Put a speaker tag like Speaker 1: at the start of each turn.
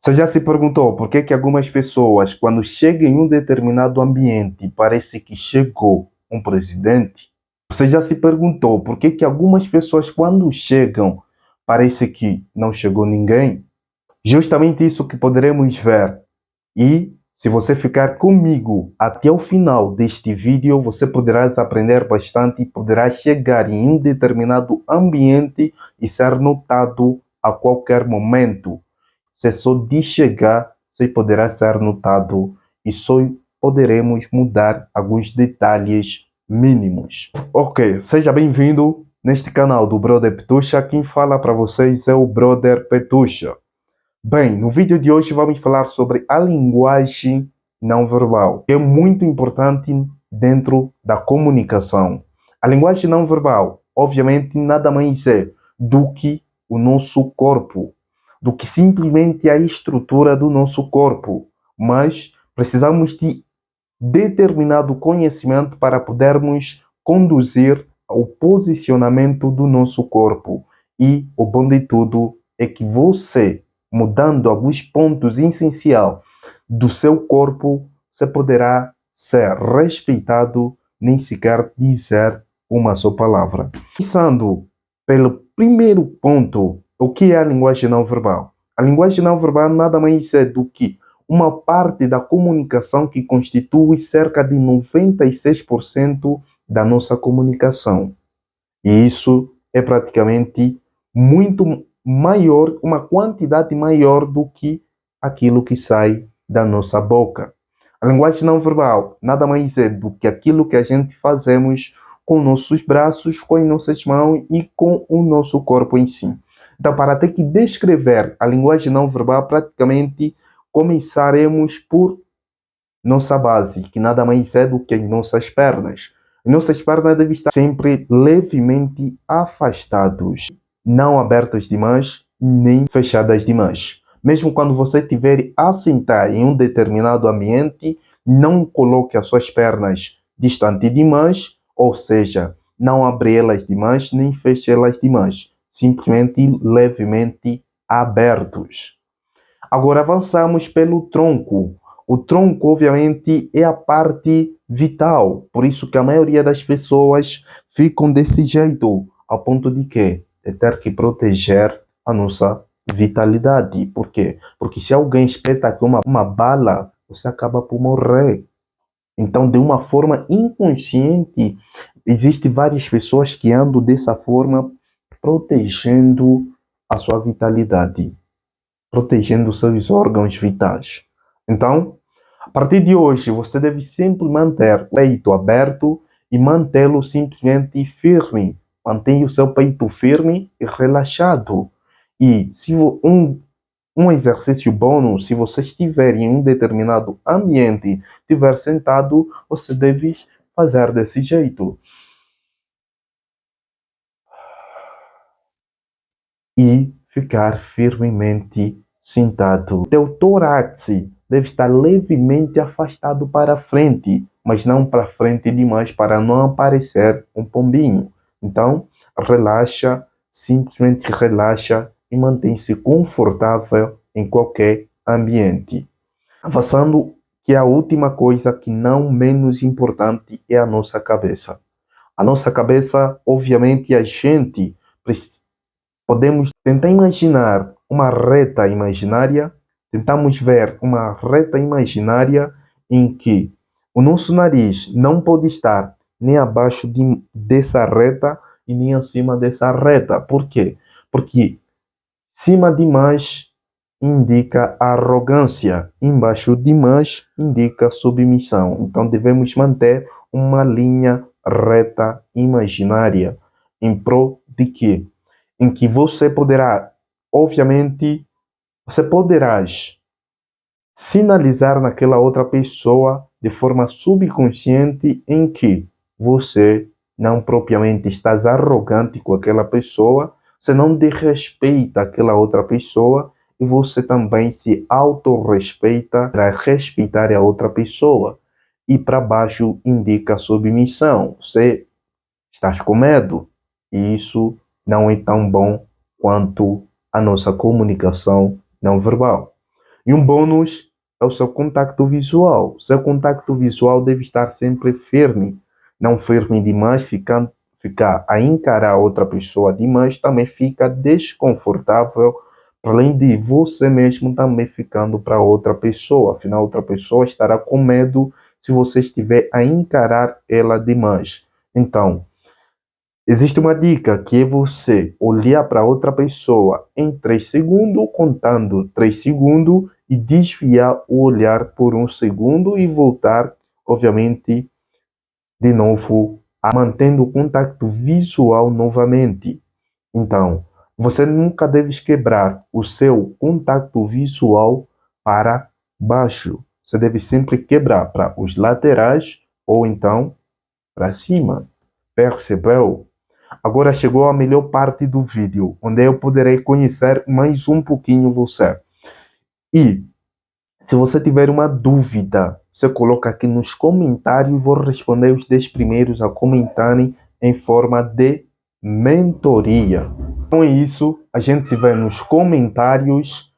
Speaker 1: Você já se perguntou por que algumas pessoas, quando chegam em um determinado ambiente, parece que chegou um presidente? Você já se perguntou por que algumas pessoas, quando chegam, parece que não chegou ninguém? Justamente isso que poderemos ver. E se você ficar comigo até o final deste vídeo, você poderá aprender bastante e poderá chegar em um determinado ambiente e ser notado a qualquer momento. Se só de chegar, você poderá ser notado e só poderemos mudar alguns detalhes mínimos. Ok, seja bem-vindo neste canal do Brother Petucha. Quem fala para vocês é o Brother Petucha. Bem, no vídeo de hoje vamos falar sobre a linguagem não verbal, que é muito importante dentro da comunicação. A linguagem não verbal, obviamente, nada mais é do que o nosso corpo, do que simplesmente a estrutura do nosso corpo, mas precisamos de determinado conhecimento para podermos conduzir ao posicionamento do nosso corpo. E o bom de tudo é que você, mudando alguns pontos essenciais do seu corpo, você poderá ser respeitado, nem sequer dizer uma só palavra. Começando pelo primeiro ponto, o que é a linguagem não verbal? A linguagem não verbal nada mais é do que uma parte da comunicação que constitui cerca de 96% da nossa comunicação. E isso é praticamente muito maior, uma quantidade maior do que aquilo que sai da nossa boca. A linguagem não verbal nada mais é do que aquilo que a gente fazemos com nossos braços, com as nossas mãos e com o nosso corpo em si. Então, para ter que descrever a linguagem não verbal, praticamente começaremos por nossa base, que nada mais é do que as nossas pernas. As nossas pernas devem estar sempre levemente afastadas, não abertas demais, nem fechadas demais. Mesmo quando você estiver a sentar em um determinado ambiente, não coloque as suas pernas distante demais, ou seja, não abre elas demais, nem feche elas demais. Simplesmente levemente abertos. Agora avançamos pelo tronco. O tronco, obviamente, é a parte vital. Por isso que a maioria das pessoas ficam desse jeito, ao ponto de que de ter que proteger a nossa vitalidade. Por quê? Porque se alguém espeta aqui uma bala, você acaba por morrer. Então, de uma forma inconsciente, existem várias pessoas que andam dessa forma, protegendo a sua vitalidade, protegendo seus órgãos vitais. Então, a partir de hoje, você deve sempre manter o peito aberto e mantê-lo simplesmente firme. Mantenha o seu peito firme e relaxado. E se um exercício bônus, se você estiver em um determinado ambiente, estiver sentado, você deve fazer desse jeito. E ficar firmemente sentado. Teu tórax deve estar levemente afastado para frente, mas não para frente demais para não aparecer um pombinho. Então, relaxa, simplesmente relaxa e mantém-se confortável em qualquer ambiente. Avançando, que a última coisa que não menos importante é a nossa cabeça. A nossa cabeça, obviamente, a gente podemos tentar imaginar uma reta imaginária, tentamos ver uma reta imaginária em que o nosso nariz não pode estar nem abaixo dessa reta e nem acima dessa reta. Por quê? Porque cima demais indica arrogância, embaixo demais indica submissão. Então devemos manter uma linha reta imaginária em prol de quê? Em que você poderá, obviamente, você poderás sinalizar naquela outra pessoa de forma subconsciente em que você não propriamente estás arrogante com aquela pessoa, você não desrespeita aquela outra pessoa e você também se autorrespeita para respeitar a outra pessoa. E para baixo indica submissão. Você estás com medo e isso não é tão bom quanto a nossa comunicação não verbal. E um bônus é o seu contacto visual. Seu contacto visual deve estar sempre firme. Não firme demais, ficar a encarar outra pessoa demais também fica desconfortável, além de você mesmo também ficando para outra pessoa. Afinal, outra pessoa estará com medo se você estiver a encarar ela demais. Então, existe uma dica que é você olhar para outra pessoa em 3 segundos, contando 3 segundos e desviar o olhar por 1 segundo e voltar, obviamente, de novo, mantendo o contato visual novamente. Então, você nunca deve quebrar o seu contato visual para baixo. Você deve sempre quebrar para os laterais ou então para cima. Percebeu? Agora chegou a melhor parte do vídeo, onde eu poderei conhecer mais um pouquinho você. E se você tiver uma dúvida, você coloca aqui nos comentários e vou responder os 10 primeiros a comentarem em forma de mentoria. Então é isso, a gente se vê nos comentários.